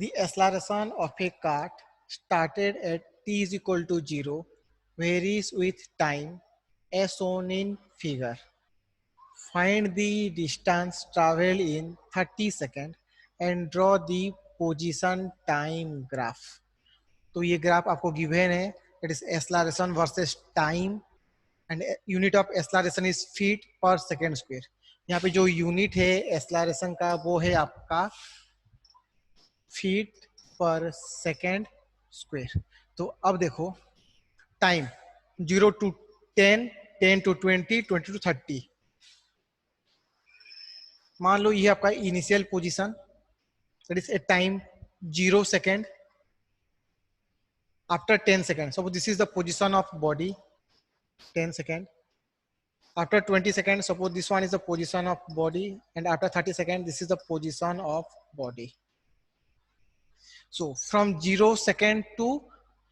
The acceleration of a cart started at t is equal to 0 varies with time as shown in figure. Find the distance traveled in 30 seconds and draw the position time graph. तो ये graph आपको given है, it is acceleration versus time and unit of acceleration is feet per second square. यहाँ पे जो unit है acceleration का वो है आपका फीट पर सेकेंड स्क्वायर. तो अब देखो टाइम 0 to 10, 10 to 20, 20 to 30. मान लो ये आपका initial position, that is A time 0 second. After 10 seconds, suppose this is the position of body, 10 seconds. After 20 seconds, suppose this one is the position of body, and after 30 seconds, this is the position of body. So from 0 second to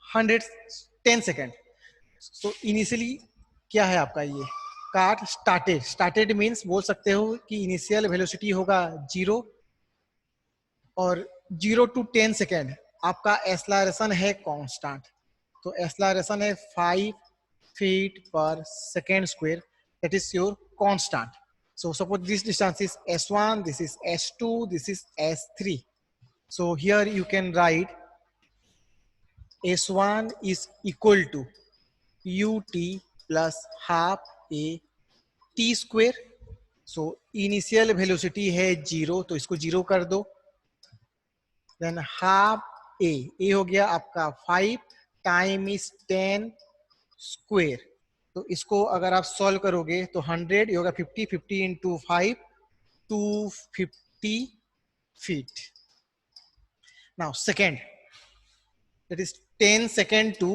110 second. So initially क्या है आपका ये cart started means बोल सकते हो कि initial velocity होगा 0 और 0 to 10 सेकेंड आपका एक्सेलरेशन है कांस्टेंट. तो एक्सेलरेशन है 5 feet per second square, that is your constant. So suppose this distance is s1, this is s2, this is s3. So here you can write s1 is equal to ut plus half a t square. So initial velocity है 0, तो इसको 0 कर दो. Than half ए हो गया आपका 5, time is 10 square. तो इसको अगर आप सॉल्व करोगे तो 100 ये होगा 50, 50 into 5, 250 feet. Now second, that is 10 second to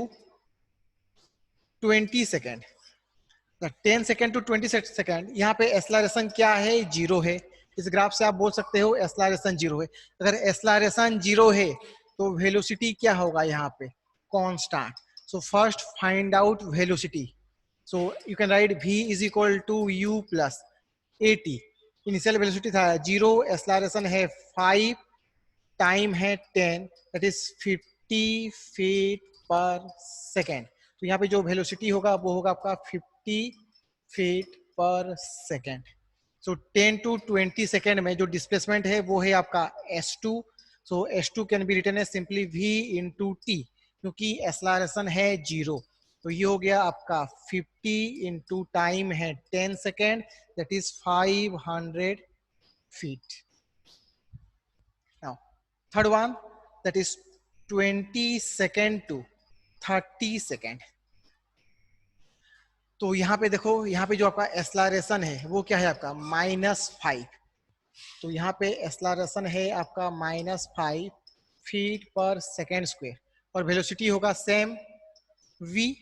20 second. 10 second to 20 second यहाँ पे एक्सेलरेशन क्या है 0 है. इस ग्राफ से आप बोल सकते हो एक्सेलरेशन 0 है. अगर एक्सेलरेशन 0 है तो वेलोसिटी क्या होगा यहाँ पे constant. So first find out velocity. So you can write v is equal to u plus at. Initial velocity था 0, एक्सेलरेशन है 5, टाइम है 10, that is 50 feet per second. तो यहाँ पे जो वेलोसिटी होगा वो होगा आपका 50 feet per second. So 10 to 20 second में जो डिस्प्लेसमेंट है वो है आपका s2. So s2 can be written as simply v into t, क्योंकि एक्सेलरेशन है 0. तो ये हो गया आपका 50 इंटू टाइम है 10 second, that is 500 feet. Now third one, that is 20 second to 30 second. तो यहाँ पे देखो, यहाँ पे जो आपका एक्सेलरेशन है वो क्या है आपका -5. तो यहाँ पे एक्सेलरेशन है आपका -5 फीट पर सेकेंड स्क्वायर और वेलोसिटी होगा same v.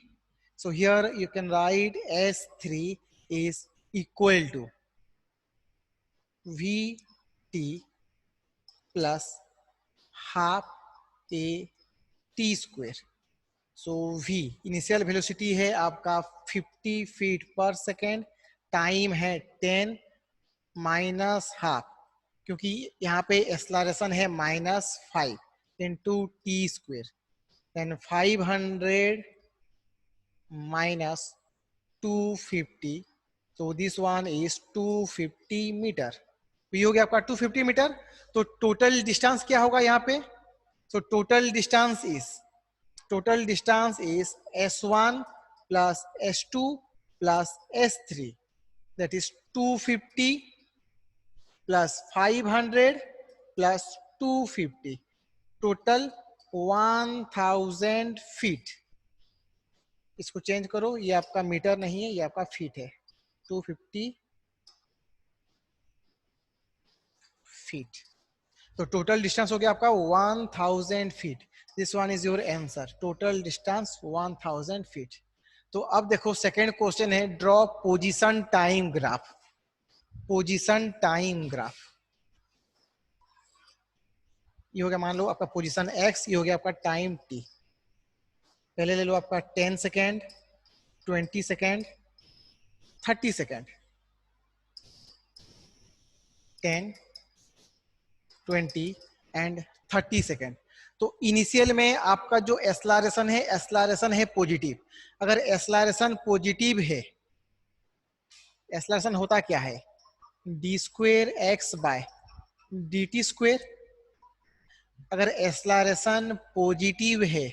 So here you can write s3 is equal to vt plus half a t square. So v initial velocity है आपका 50 फीट पर सेकेंड, टाइम है 10 minus half, क्योंकि यहाँ पे acceleration है -5 into t square. Then 500 minus 250, तो this one is 250 metre. तो ये हो गया आपका 250 मीटर. तो टोटल डिस्टेंस क्या होगा यहाँ पे. So total distance is s1 plus s2 plus s3, that is 250 plus 500 plus 250, total 1000 feet. इसको चेंज करो, ये आपका मीटर नहीं है, ये आपका फीट है. 250 फीट. तो टोटल डिस्टेंस हो गया आपका 1000 feet. This one is your answer, total distance 1000 feet. तो अब देखो सेकेंड क्वेश्चन है draw position time graph. Position time graph ये हो गया, मान लो आपका पोजीशन x, ये हो गया आपका टाइम t. पहले ले लो आपका 10 second, 20 second, 30 second. 10, 20 and 30 second. तो इनिशियल में आपका जो एस्लारेशन है पॉजिटिव। अगर एस्लारेशन पॉजिटिव है, एस्लारेशन होता क्या है, d square x by D T square. अगर एस्लारेशन पॉजिटिव है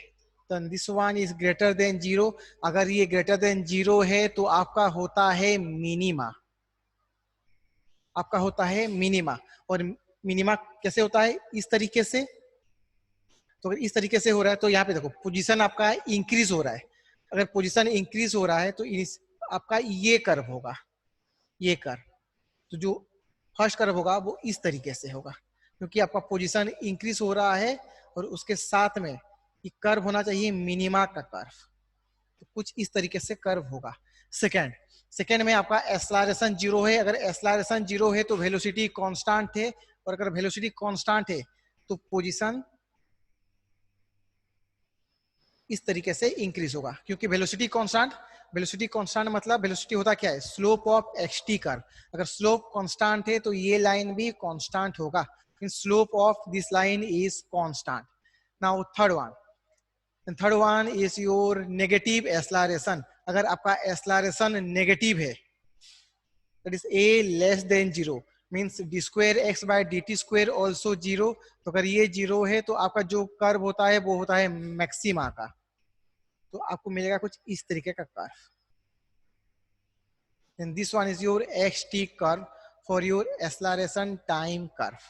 तो this one is greater than zero. अगर ये ग्रेटर देन जीरो है तो आपका होता है मिनिमा, आपका होता है मिनिमा। और मिनिमा कैसे होता है, इस तरीके से। तो अगर इस तरीके से हो रहा है तो यहाँ पे देखो पोजीशन आपका इंक्रीज हो रहा है। अगर पोजीशन इंक्रीज हो रहा है तो आपका ये कर्व होगा, ये कर्व। तो जो फर्स्ट कर्व होगा वो इस तरीके से होगा, क्योंकि आपका पोजीशन इंक्रीज हो रहा है और उसके साथ में ये कर्व होना चाहिए मिनिमा का कर्व। तो कुछ इस तरीके से कर्व होगा। सेकेंड, सेकेंड में आपका एस्लारेशन जीरो है। अगर एस्लारेशन जीरो है तो वेलोसिटी कांस्टेंट है, और अगर वेलोसिटी कांस्टेंट है तो पोजीशन इस तरीके से इंक्रीज होगा, क्योंकि वेलोसिटी कांस्टेंट, वेलोसिटी कांस्टेंट मतलब वेलोसिटी होता क्या है, स्लोप ऑफ एक्सटी कर्व। अगर स्लोप कांस्टेंट है तो ये लाइन भी कांस्टेंट होगा, slope of this line is constant. Now third one is your negative acceleration. अगर आपका एस्लारेशन नेगेटिव है, that is a less than zero, means D square x by D T square also zero. तो अगर ये zero है तो आपका जो कर्व होता है वो होता है मैक्सिमा का। तो आपको मिलेगा कुछ इस तरीके का curve. And this one is your xt curve for your acceleration time curve.